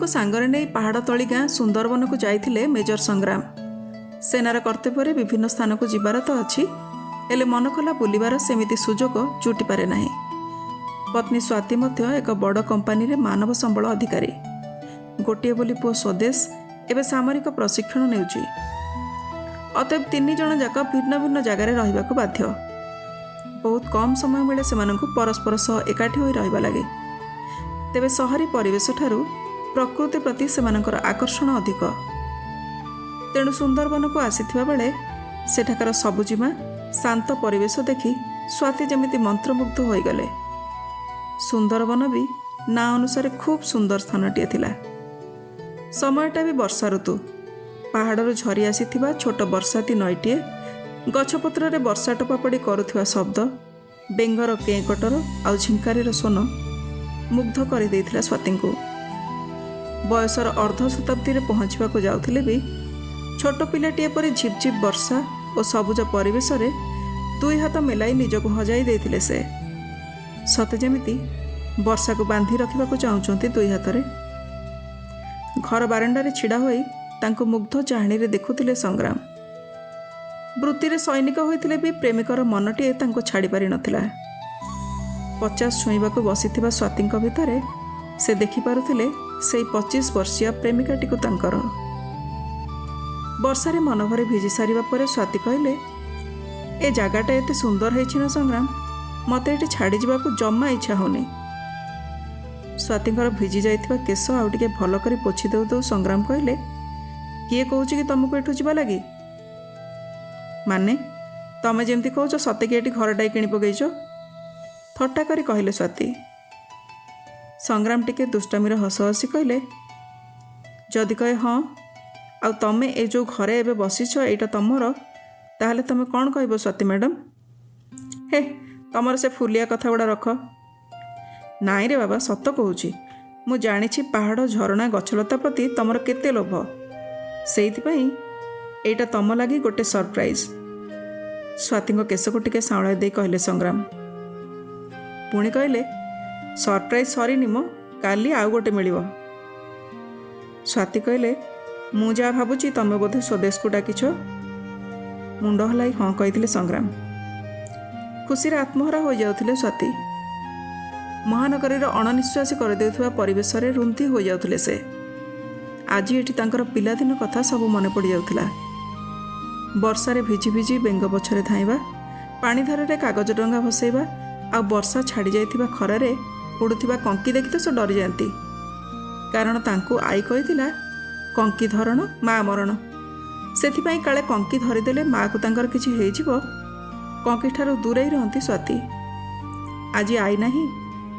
को सांगरे नहीं पहाड़ तली गाँ सुंदरबन को जाइथिले मेजर संग्राम। सेनार कर्तव्य विभिन्न स्थान को जीवार तो अच्छी हेले मन कला बुलिबार सेमिति सुजोग जुटी पारे नाही। पत्नी स्वाति मध्य एक बड़ कंपानी रे मानव संबल अधिकारी। गोटे बोली पुओ स्वदेश एवं सामरिक प्रशिक्षण नेउची। अतएव 3 जण जाक भिन्न भिन्न जगार रहिबाकु बाध्य। बहुत कम समय मिले सेमानंकु परस्पर सह एकाठी होई रहिबा लागे। तेबे शहरी परिवेश ठारू प्रकृति प्रति सेमानंकर आकर्षण अधिक। तेणु सुंदरबन को आसीथिबा बेले सेठाकार सबुजिमा शांत परिवेश देखि स्वाति जमिति मंत्रमुग्ध होई गले। सुंदरबन भी ना अनुसार खूब सुंदर स्थानटिए थिला। समयटा भी वर्षा ऋतु। पहाड़ू झरी आसीथिबा छोट बरसाती नईटिए गछपत्र रे वर्षा टपा पड़ी करुथिबा शब्द बेंगर केंकटर आउ झिंकारीर सोन मुग्ध कर देइथिला स्वाति को। बयसर अर्ध शताब्दी रे पहुँचवाक जाउथिले भी छोट पिलाटिए परि झिपझिप वर्षा और सबुज परिवेश रे 2 हाथ मेलाई निजको हजाई देइथिले से। सते जेमिति वर्षा को बांधी रखिबाकु चाहुचंती 2 हाथ रे। घर बारंडारे छिड़ा होई तांको मुग्ध चाहणी रे देखुथिले संग्राम। वृत्ति रे सैनिक होइथिले भी प्रेमिकर मनटिए तांको छाड़ी पारि नथिला। 50 छुईबाकु बसिथिबा स्वातिंक भितरे से देखि पारुथिले सेई 25 वर्षीय प्रेमिकाटिकु तांकर। वर्षारे मन भरे भिजी सारिबा परे स्वाति कहले, ए जगाटा एते सुंदर हेछि न संग्राम, मते एटी छाड़ी जिबाकु जम्मा इच्छा होनी। स्वातिंकर भिजी जाइथिबा केश आउ टिके भल करी पोछि देउ देउ संग्राम कहले, किए कहूछि कि तुमको एठु जिबा लागी? माने तमे जेमती कहूछ सते कि एटी घरटाई किणी पकईछ? थट्टा करी कहले स्वाति। संग्राम टिके दुष्टामीर हस हसी कहले, जदि कहे हाँ आउ तमे ए जो घरे एबे बसिछ एटा तमर, ताहले तमे कौन कहबो स्वाति मैडम? हे तमर से फुलिया कथा गुड़ा रख। नाई रे बाबा सत कहूची, मु जानिछि पहाड़ झरणा गछलता प्रति तमर केते लोभ। सेइथिपई एटा तम लागी गोटे सरप्राइज। स्वातिंको केश को टिके साउळाई दे कहले संग्राम। पुणी कहले, सरप्राइज सरीनी मो, काली आउ गोटे मिलिबो। स्वाति कहले, मु जा भाबुची तमे बोधे स्वदेश को डाकिछ। मुंड हलाई हाँ कहिथिले संग्राम। खुशी रे आत्महरा हो जाउथिले स्वाति। महानगरीर अणनिश्वासी कर देउथुवा परिवेश रे रुंधी हो जाउथिले से। आज एठी तांकर पिलादिन कथा सब मने पड़ी जाउथिला। वर्षारे भिजी भिजी बेंग पछरे धाइबा, पानी धारे कागज डंगा भसैबा आ वर्षा छाड़ी जाइथिबा खरारे उड़ुथिबा कंकी देखि तो से डरी जाती। कारण तांकु आई कहिथिला, कंकी धरण मा मरण। सेथिपई काले कंकी धरिदेले माँ को तांकर किछि हेइजिबो, कंकी ठारू दूरेई रहंती स्वाति। आज आई नाही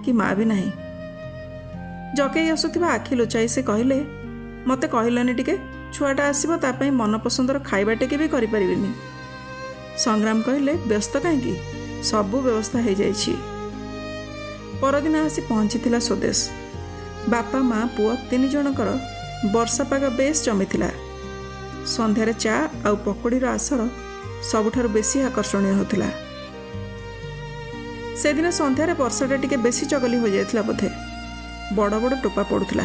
कि माँ भी नहीं। जकेई आसुथिबा आखि लुचाई से कहले, मते कहलनि टिके छुआटा आसीबो ता पई मन पसंदर खाइबा टिके भी करि परिबिनी। संग्राम कहले, व्यस्त काहेकि, सबु व्यवस्था हो जाइछि। परदिन आसी पहुंचीथिला स्वदेश। बापा माँ पुआ 3 जनकर वर्षा पाग बेस जमीथिला। संध्यारे चा आउ पकोड़ीर आसर सबुठारु बेसी आकर्षणीय होथिला। से दिन संध्यारे वर्षाटा टिके बेसी चगली हो जाइथिला बोधे। बड़ बड़ टोपा पड़ुथिला।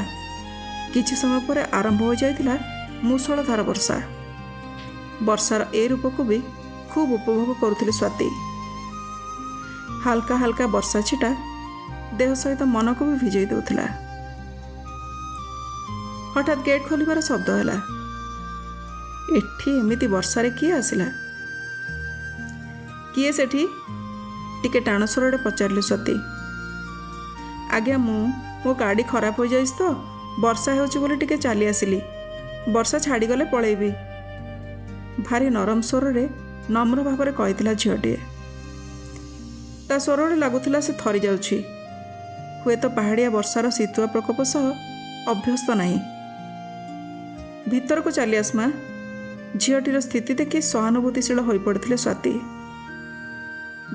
किछि समय पर आरंभ हो जाइथिला मूसलधार वर्षा। वर्षार ए रूप को भी खूब उपभोग करुथिले स्वाति। हालका हालका वर्षा छिटा देह सहित मन को भी भिजई देउथिला। हठात गेट खोलिबार शब्द हैला। एठी एमिति वर्षारे किए आसिला? किए सेठी? टिके टाण स्वरे पचारिले स्वाति। आज्ञा मो गाड़ी खराब हो जाइछ तो वर्षा होउछि बोली टिके चली आसिली। वर्षा छाड़ी गले पळेबी। भारी नरम स्वर रे नम्र भाव में कहिथिला झियोटिए। ता स्वर रे लागुथिला से थरी जाउछि। हुए तो पहाड़िया वर्षार शीतुआ प्रकोप सह अभ्यस्त नाही। भीतर को चली आसमा। झियोटीर स्थिति देखि सहानुभूतिशील हो पड़थिले स्वाति।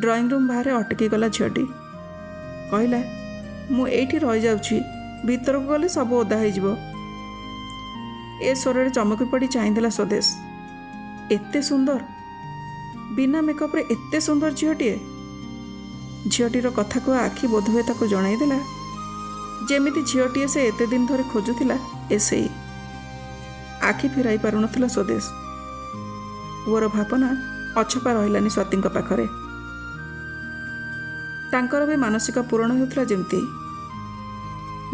ड्राइंग रूम बाहर अटकी गला झियोटी। कहला, मु एठी रहि जाउछि, भीतर को गले सब ओदा हो जिवो। ए स्वर रे चमकी पड़ी चाहिला स्वदेश। एते सुंदर, बिना मेकअप रे एते सुंदर झियोटीए। झियोटीर कथा को आखि बोधवे ताको जणाई देला जेमिति झियोटीए से एते दिन धरे खोजुथिला ଏ ସେଇ। ଆଖି ଫେରାଇ ପାରୁନଥିଲା ସ୍ୱଦେଶ। ପୁଅର ଭାବନା ଅଛପା ରହିଲାନି ସ୍ୱାତିଙ୍କ ପାଖରେ। ତାଙ୍କର ବି ମାନସିକ ପୂରଣ ହେଉଥିଲା ଯେମିତି।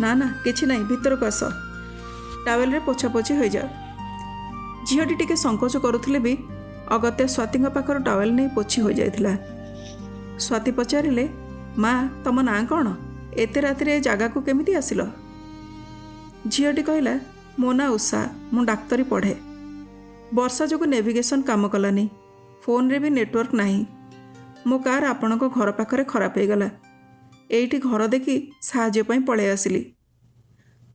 ନା ନା କିଛି ନାହିଁ, ଭିତରକୁ ଆସ, ଟାୱେଲରେ ପୋଛାପୋଛି ହୋଇଯାଅ। ଝିଅଟି ଟିକେ ସଙ୍କୋଚ କରୁଥିଲେ ବି ଅଗତ୍ୟା ସ୍ୱାତିଙ୍କ ପାଖରୁ ଟାୱେଲ ନେଇ ପୋଛି ହୋଇଯାଇଥିଲା। ସ୍ୱାତି ପଚାରିଲେ, ମା ତମ ନାଁ କ'ଣ? ଏତେ ରାତିରେ ଏ ଜାଗାକୁ କେମିତି ଆସିଲ? ଝିଅଟି କହିଲା, ମୋ ନାଁ ଉଷା, ମୁଁ ଡାକ୍ତରୀ ପଢ଼େ। ବର୍ଷା ଯୋଗୁଁ ନେଭିଗେସନ୍ କାମ କଲାନି, ଫୋନ୍ରେ ବି ନେଟୱାର୍କ ନାହିଁ। ମୋ କାର୍ ଆପଣଙ୍କ ଘର ପାଖରେ ଖରାପ ହେଇଗଲା। ଏଇଠି ଘର ଦେଖି ସାହାଯ୍ୟ ପାଇଁ ପଳେଇ ଆସିଲି।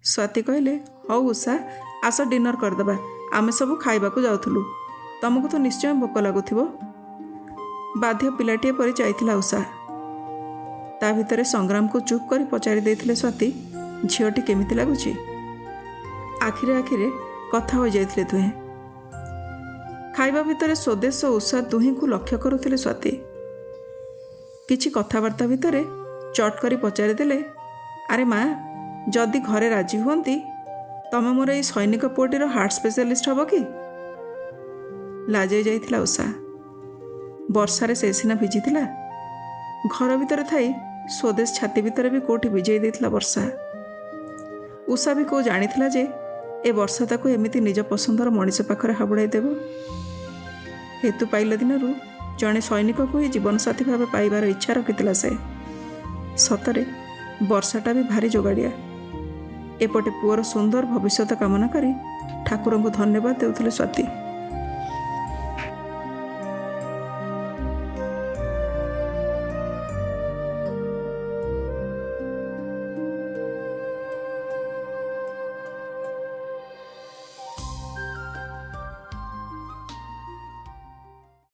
ସ୍ୱାତି କହିଲେ, ହଉ ଉଷା, ଆସ ଡିନର କରିଦେବା। ଆମେ ସବୁ ଖାଇବାକୁ ଯାଉଥିଲୁ, ତମକୁ ତ ନିଶ୍ଚୟ ଭୋକ ଲାଗୁଥିବ। ବାଧ୍ୟ ପିଲାଟିଏ ପରି ଯାଇଥିଲା ଉଷା। ତା ଭିତରେ ସଂଗ୍ରାମକୁ ଚୁପ୍ କରି ପଚାରି ଦେଇଥିଲେ ସ୍ୱାତି, ଝିଅଟି କେମିତି ଲାଗୁଛି? ଆଖିରେ ଆଖିରେ କଥା ହୋଇଯାଇଥିଲେ ଦୁହେଁ। ଖାଇବା ଭିତରେ ସ୍ୱଦେଶ ଓ ଉଷା ଦୁହିଁଙ୍କୁ ଲକ୍ଷ୍ୟ କରୁଥିଲେ ସ୍ୱାତି। କିଛି କଥାବାର୍ତ୍ତା ଭିତରେ ଚଟ୍ କରି ପଚାରିଦେଲେ, ଆରେ ମା, ଯଦି ଘରେ ରାଜି ହୁଅନ୍ତି ତମେ ମୋର ଏଇ ସୈନିକ ପୁଅଟିର ହାର୍ଟ ସ୍ପେଶାଲିଷ୍ଟ ହେବ କି? ଲାଜେଇ ଯାଇଥିଲା ଉଷା। ବର୍ଷାରେ ସେ ସିନା ଭିଜିଥିଲା, ଘର ଭିତରେ ଥାଇ ସ୍ୱଦେଶ ଛାତି ଭିତରେ ବି କେଉଁଠି ଭିଜେଇ ଦେଇଥିଲା ବର୍ଷା। ଉଷା ବି କେଉଁ ଜାଣିଥିଲା ଯେ ଏ ବର୍ଷା ତାକୁ ଏମିତି ନିଜ ପସନ୍ଦର ମଣିଷ ପାଖରେ ହାବୁଡ଼ାଇ ଦେବ। ହେତୁ ପାଇଲା ଦିନରୁ ଜଣେ ସୈନିକକୁ ହିଁ ଜୀବନସାଥୀ ଭାବେ ପାଇବାର ଇଚ୍ଛା ରଖିଥିଲା ସେ। ସତରେ ବର୍ଷାଟା ବି ଭାରି ଯୋଗାଡ଼ିଆ। ଏପଟେ ପୁଅର ସୁନ୍ଦର ଭବିଷ୍ୟତ କାମନା କରି ଠାକୁରଙ୍କୁ ଧନ୍ୟବାଦ ଦେଉଥିଲେ ସ୍ୱାତି।